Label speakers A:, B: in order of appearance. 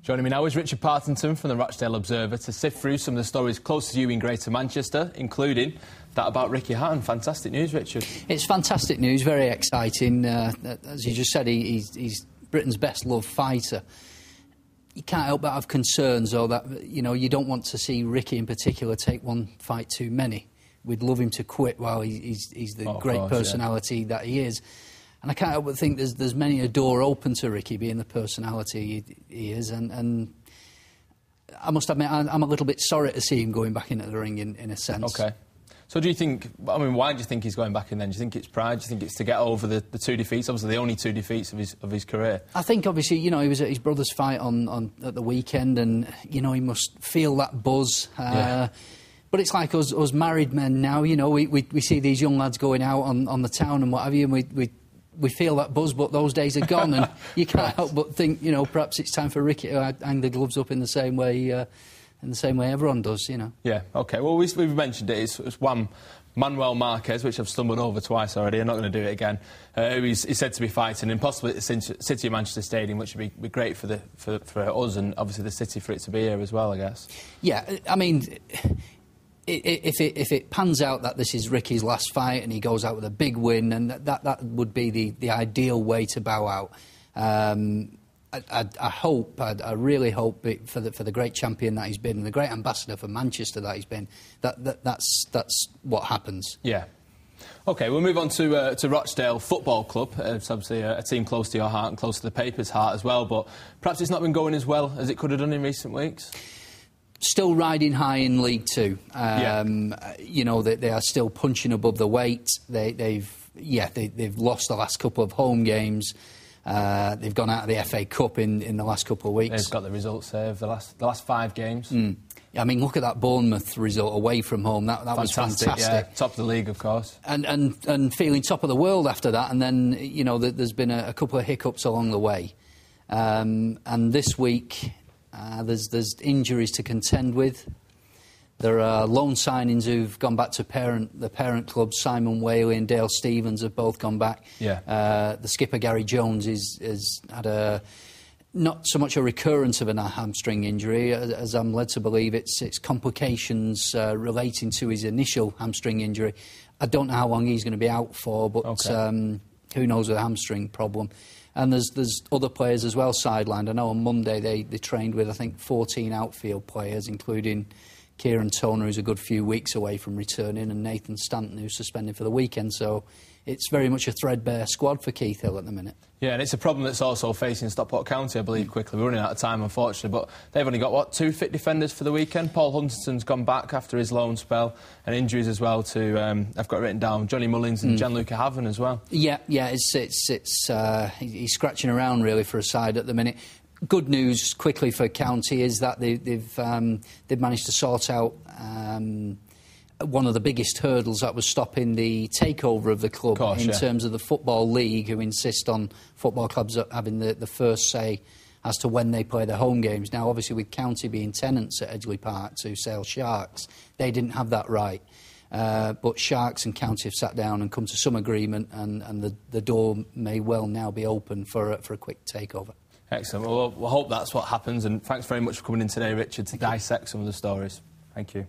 A: Joining me now is Richard Partington from the Rochdale Observer to sift through some of the stories closest to you in Greater Manchester, including that about Ricky Hatton. Fantastic news, Richard.
B: It's fantastic news, very exciting. As you just said, he's Britain's best loved fighter. You can't help but have concerns, though, that you don't want to see Ricky in particular take one fight too many. We'd love him to quit while he's the great personality that he is. And I can't help but think there's many a door open to Ricky being the personality he is. And I must admit, I'm a little bit sorry to see him going back into the ring in a sense.
A: OK. So do you think, why do you think he's going back in then? Do you think it's pride? Do you think it's to get over the two defeats? Obviously, the only two defeats of his career. I
B: think, obviously, he was at his brother's fight at the weekend, and, he must feel that buzz. But it's like us married men now, we see these young lads going out on the town and what have you, and we feel that buzz, but those days are gone, and you can't help but think, perhaps it's time for Ricky to hang the gloves up in the same way everyone does,
A: Yeah, OK. Well, we've mentioned it. It's one Manuel Marquez, which I've stumbled over twice already. I'm not going to do it again. He's said to be fighting, and possibly at the City of Manchester Stadium, which would be great for us and obviously the city for it to be here as well, I guess.
B: Yeah, If it pans out that this is Ricky's last fight and he goes out with a big win, and that would be the ideal way to bow out. I really hope for the great champion that he's been and the great ambassador for Manchester that he's been, that's what happens.
A: Yeah. OK, we'll move on to Rochdale Football Club. It's obviously a team close to your heart and close to the paper's heart as well, but perhaps it's not been going as well as it could have done in recent weeks.
B: Still riding high in League Two. They are still punching above the weight. They've lost the last couple of home games. They've gone out of the FA Cup in the last couple of weeks.
A: They've got the results there of the last 5 games.
B: Look at that Bournemouth result away from home. That was fantastic.
A: Yeah. Top of the league, of course.
B: And feeling top of the world after that. And then there's been a couple of hiccups along the way. And this week, there's injuries to contend with. There are loan signings who've gone back to the parent club. Simon Whaley and Dale Stevens have both gone back.
A: Yeah.
B: The skipper Gary Jones has had not so much a recurrence of a hamstring injury as I'm led to believe it's complications relating to his initial hamstring injury. I don't know how long he's going to be out for, but who knows with a hamstring problem. And there's other players as well sidelined. I know on Monday they trained with, I think, 14 outfield players, including Kieran Toner, who's a good few weeks away from returning, and Nathan Stanton, who's suspended for the weekend. So it's very much a threadbare squad for Keith Hill at the minute. Yeah, and it's a problem that's also facing Stockport County, I believe, quickly. We're running out of time, unfortunately, but they've only got, 2 fit defenders for the weekend? Paul Huntington's gone back after his loan spell, and injuries as well to, I've got it written down, Johnny Mullins and Gianluca Haven as well. Yeah, he's scratching around, really, for a side at the minute. Good news, quickly, for County is that they've managed to sort out one of the biggest hurdles that was stopping the takeover of the club in terms of the Football League, who insist on football clubs having the first say as to when they play their home games. Now, obviously, with County being tenants at Edgeley Park to Sale Sharks, they didn't have that right. But Sharks and County have sat down and come to some agreement, and the door may well now be open for a quick takeover.
A: Excellent. Well, we'll hope that's what happens, and thanks very much for coming in today, Richard, to dissect some of the stories. Thank you.